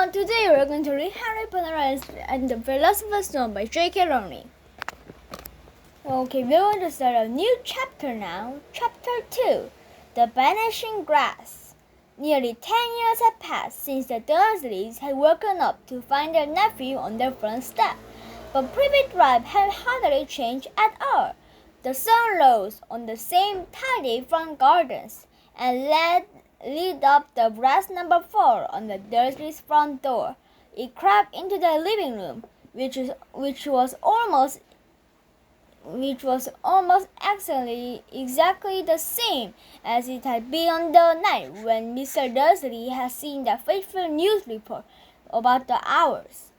Today we're going to read Harry Potter and the Philosopher's Stone by J.K. Rowling. Okay, we're going to start a new chapter now. Chapter 2, The Vanishing Grass. Nearly 10 years had passed since the Dursleys had woken up to find their nephew on their front step, but Privet Drive had hardly changed at all. The sun rose on the same tidy front gardens and lit up the brass number 4 on the Dursleys' front door. It crept into the living room, which was almost exactly the same as it had been on the night when Mr. Dursley had seen the fateful news report about the hours.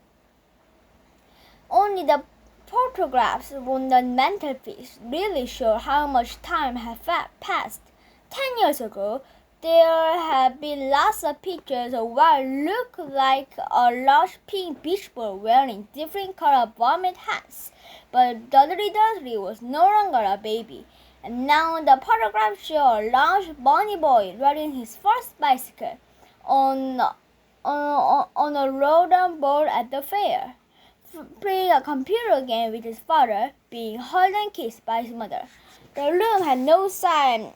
Only the photographs on the mantelpiece really showed how much time had passed. 10 years ago, there had been lots of pictures of what looked like a large pink beach ball wearing different colored vomit hats. But Dudley Dursley was no longer a baby, and now the photograph showed a large bunny boy riding his first bicycle on a rodent board at the fair, playing a computer game with his father, being held and kissed by his mother. The room had no sign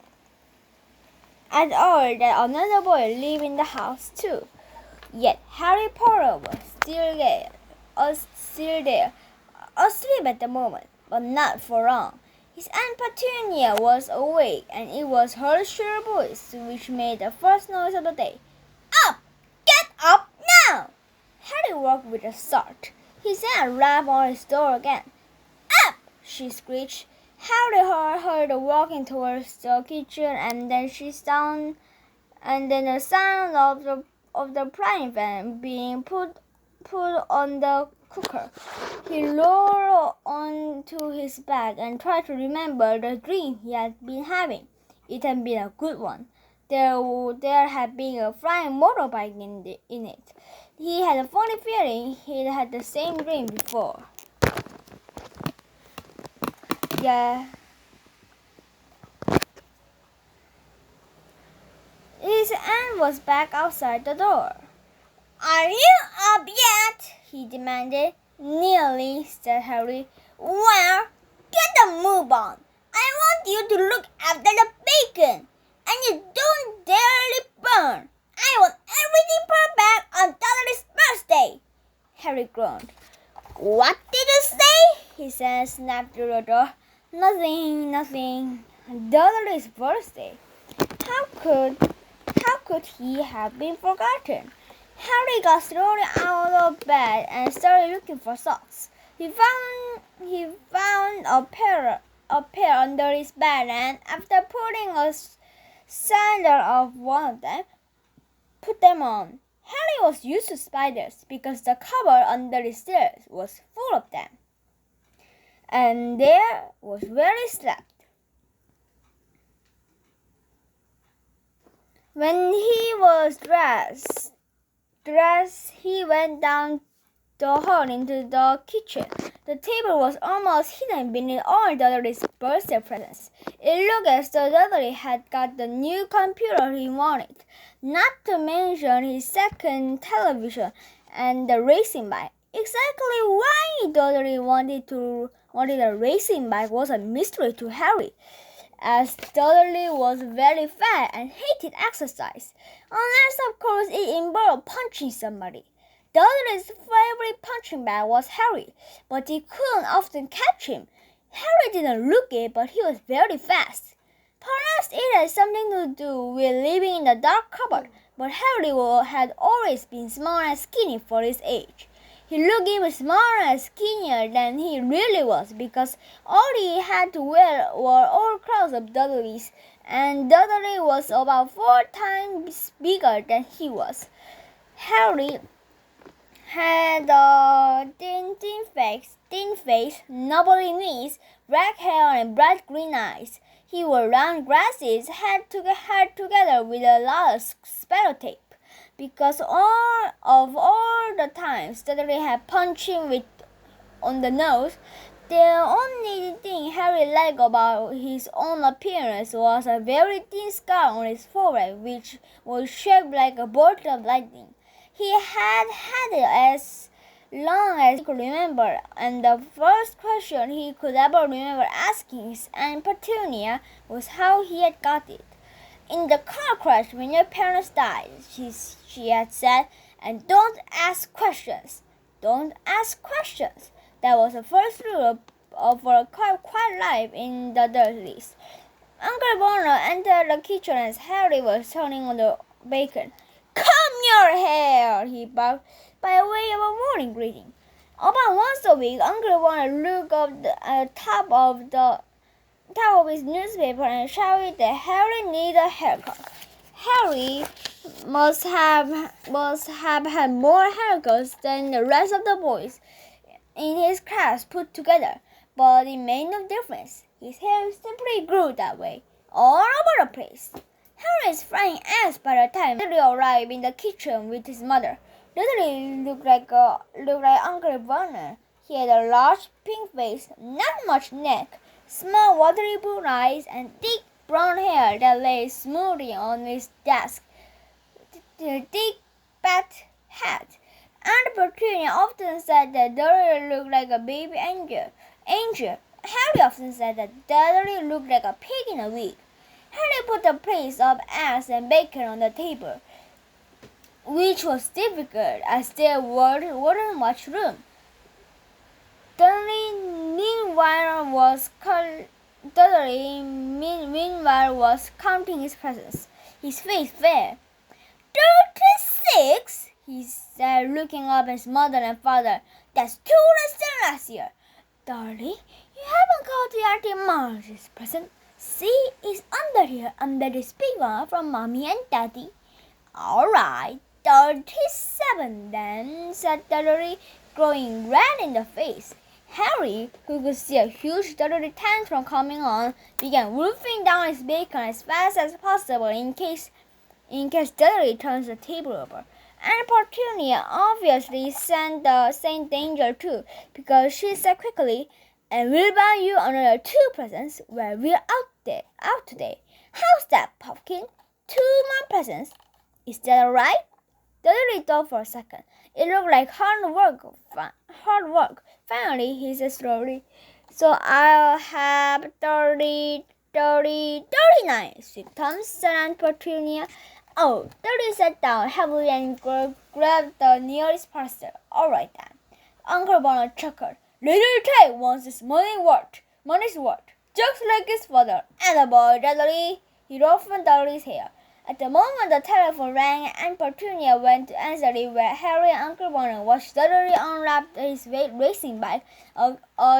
at all that another boy lived in the house too. Yet Harry Potter was still there, asleep at the moment, but not for long. His Aunt Petunia was awake, and it was her shrill voice which made the first noise of the day. "Up! Get up now!" Harry woke with a start. His aunt rapped on his door again. "Up!" she screeched. Harry heard her walking towards the kitchen, and then the sound of the frying pan being put on the cooker. He rolled onto his back and tried to remember the dream he had been having. It had been a good one. There had been a flying motorbike in it. He had a funny feeling he'd had the same dream before. Yeah. His aunt was back outside the door. "Are you up yet?" he demanded. "Nearly," said Harry. "Well, get a move on. I want you to look after the bacon, and you don't dare burn. I want everything put back on Dudley's birthday." Harry groaned. "What did you say?" his aunt snapped through the door. Nothing. Dudley's birthday. How could he have been forgotten? Harry got slowly out of bed and started looking for socks. He found a pair under his bed, and after putting a sandal off one of them, put them on. Harry was used to spiders because the cupboard under the stairs was full of them, and there was where he slept. When he was dressed, he went down the hall into the kitchen. The table was almost hidden beneath all Dudley's birthday presents. It looked as though Dudley had got the new computer he wanted, not to mention his second television and the racing bike. Exactly why Dudley wanted a racing bike was a mystery to Harry, as Dudley was very fat and hated exercise, unless of course it involved punching somebody. Dudley's favorite punching bag was Harry, but he couldn't often catch him. Harry didn't look it, but he was very fast. Perhaps it had something to do with living in the dark cupboard, but Harry had always been small and skinny for his age. He looked even smaller and skinnier than he really was, because all he had to wear were old clothes of Dudley's, and Dudley was about 4 times bigger than he was. Harry had a thin face, knobbly knees, black hair, and bright green eyes. He wore round glasses, held together with a lot of spell tape, because all the times Dudley had punched him on the nose. The only thing Harry liked about his own appearance was a very thin scar on his forehead, which was shaped like a bolt of lightning. He had had it as long as he could remember, and the first question he could ever remember asking his Aunt Petunia was how he had got it. "In the car crash when your parents died," she had said, "and don't ask questions. Don't ask questions." That was the first rule of her quiet life in the Dursleys. Uncle Vernon entered the kitchen as Harry was turning on the bacon. "Comb your hair!" he barked, by way of a warning greeting. About once a week, Uncle Vernon looked up at the top of his newspaper and shouted that Harry needed a haircut. Harry must have had more haircuts than the rest of the boys in his class put together, but it made no difference. His hair simply grew that way, all over the place. Harry's frying asked by the time Dudley arrived in the kitchen with his mother. Dudley looked like Uncle Vernon. He had a large pink face, not much neck, small watery blue eyes, and thick brown hair that lay smoothly on his desk. The thick bat hat. Aunt Petunia often said that Dudley looked like a baby angel. Harry often said that Dudley looked like a pig in a wig. Harry put a plate of eggs and bacon on the table, which was difficult as there wasn't much room. Dudley, meanwhile, was counting his presents. His face fell. 36, he said, looking up at his mother and father. "That's 2 less than last year." "Dudley, you haven't got the Auntie Marge's present. See, it's under here, under this big one from Mommy and Daddy." "All right, 37 then," said Dudley, growing red in the face. Harry, who could see a huge Dudley tantrum coming on, began wolfing down his bacon as fast as possible in case Dudley turns the table over. Aunt Petunia obviously sensed danger too, because she said quickly, "And we'll buy you another 2 presents while we're out today. How's that, Pumpkin? 2 more presents. Is that all right?" Dudley thought for a second. It looked like hard work. Finally, he said slowly, "So I'll have 39, sweet Thomas," said Aunt Petunia. "Oh," Dudley sat down heavily and grabbed the nearest parcel. "All right then." Uncle Vernon chuckled. "Little Ted wants his money's worth, just like his father. Attaboy, Dudley." He ruffled Dudley's hair. At the moment the telephone rang, Aunt Petunia went to answer it, where Harry and Uncle Vernon watched Dudley unwrap his racing bike, a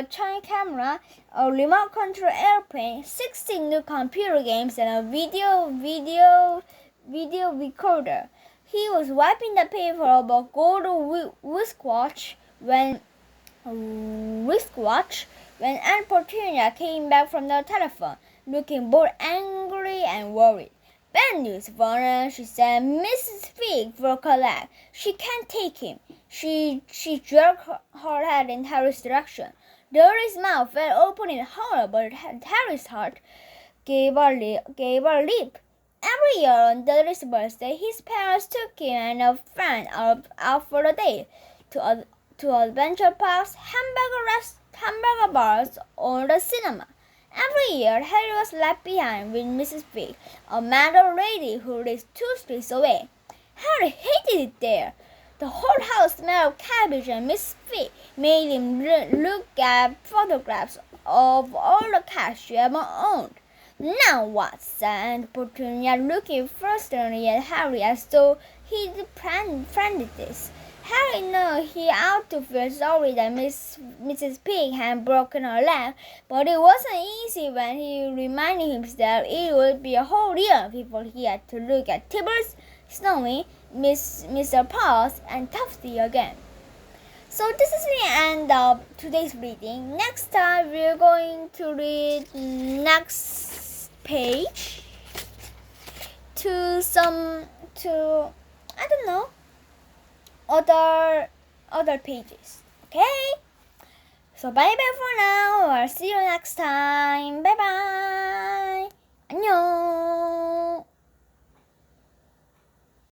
giant camera, a remote control airplane, 16 new computer games, and a video recorder. He was wiping the paper of a gold wristwatch when Aunt Petunia came back from the telephone, looking both angry and worried. "Bad news, Vernon," she said. "Mrs. Fig broke her leg. She can't take him." She jerked her head in Harry's direction. Dudley's mouth fell open in horror, but Harry's heart gave a leap. Every year on Dudley's birthday, his parents took him and a friend out for the day to adventure parks, hamburger bars, or the cinema. Every year, Harry was left behind with Mrs. Fig, a madam lady who lived 2 streets away. Harry hated it there. The whole house smelled of cabbage, and Mrs. Fig made him look at photographs of all the cats she ever owned. "Now what?" said Aunt Petunia, looking frustratingly at Harry as though he'd planned this. Harry knew he ought to feel sorry that Mrs. Pig had broken her leg, but it wasn't easy when he reminded himself it would be a whole year before he had to look at Tibbles, Snowy, Mr. Paws, and Tufty again. So this is the end of today's reading. Next time we're going to read next page to I don't know, other pages. Okay? So bye bye for now. I'll see you next time. Bye bye. 안녕.